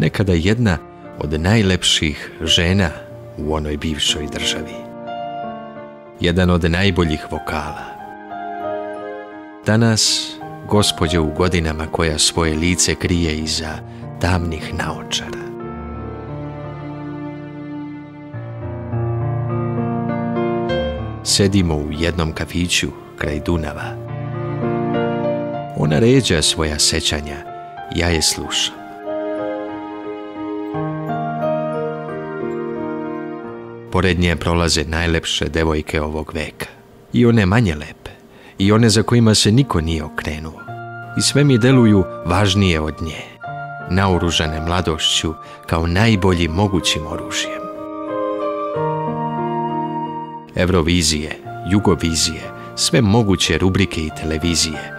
nekada jedna od najlepših žena u onoj bivšoj državi. Jedan od najboljih vokala. Danas gospođa u godinama koja svoje lice krije iza tamnih naočara. Sedimo u jednom kafiću kraj Dunava. Ona ređa svoja sećanja, ja je slušam. Pored nje prolaze najlepše devojke ovog veka. I one manje lepe. I one za kojima se niko nije okrenuo. I sve mi deluju važnije od nje. Naoružane mladošću kao najboljim mogućim oružjem. Eurovizije, Jugovizije, sve moguće rubrike i televizije.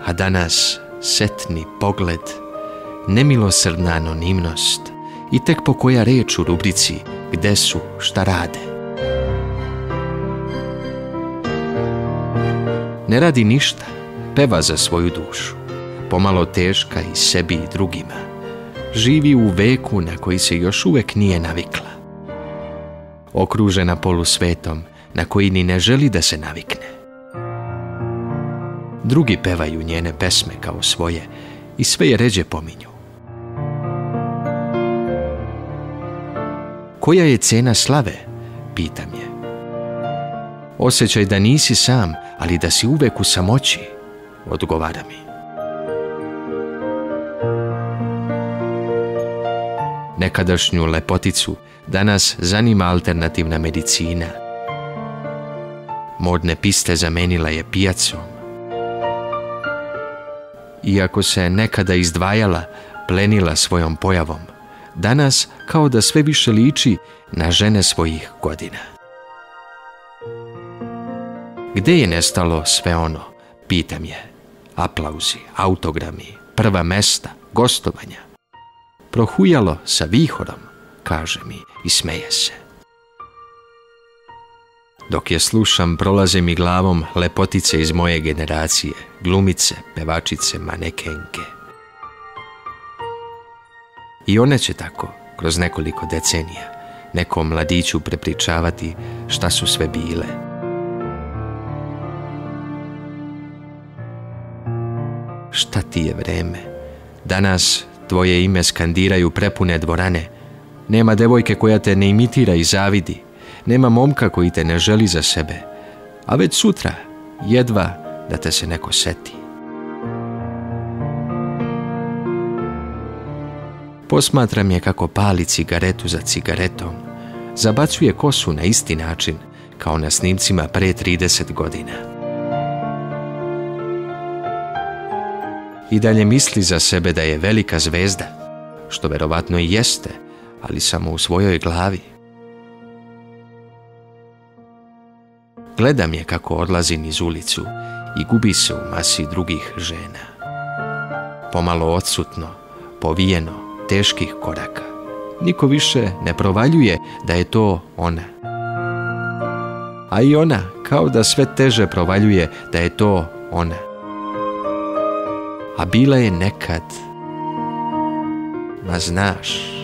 A danas setni pogled, nemilosrdna anonimnost i tek po koja reč u rubrici gde su, šta rade. Ne radi ništa, peva za svoju dušu, pomalo teška i sebi i drugima. Živi u veku na koji se još uvek nije navikla. Okružena polusvetom na koji ni ne želi da se navikne. Drugi pevaju njene pesme kao svoje i sve je ređe pominju. Koja je cena slave? Pitam je. Osjećaj da nisi sam, ali da si uvek u samoći, odgovara mi. Nekadašnju lepoticu danas zanima alternativna medicina. Modne piste zamenila je pijacom. Iako se nekada izdvajala, plenila svojom pojavom, danas kao da sve više liči na žene svojih godina. Gde je nestalo sve ono, pitam je. Aplauzi, autogrami, prva mesta, gostovanja. Prohujalo sa vihorom, kaže mi i smeje se. Dok je slušam, prolaze mi glavom lepotice iz moje generacije, glumice, pevačice, manekenke. I one će tako, kroz nekoliko decenija, nekom mladiću prepričavati šta su sve bile. Šta ti je vreme? Danas tvoje ime skandiraju prepune dvorane. Nema devojke koja te ne imitira i zavidi. Nema momka koji te ne želi za sebe. A već sutra, jedva da te se neko seti. Posmatram je kako pali cigaretu za cigaretom. Zabacuje kosu na isti način kao na snimcima pre 30 godina. I dalje misli za sebe da je velika zvezda, što verovatno i jeste, ali samo u svojoj glavi. Gledam je kako odlazi niz ulicu i gubi se u masi drugih žena. Pomalo odsutno, povijeno, teških koraka. Niko više ne provaljuje da je to ona. A i ona kao da sve teže provaljuje da je to ona. A bila je nekad, ma znaš,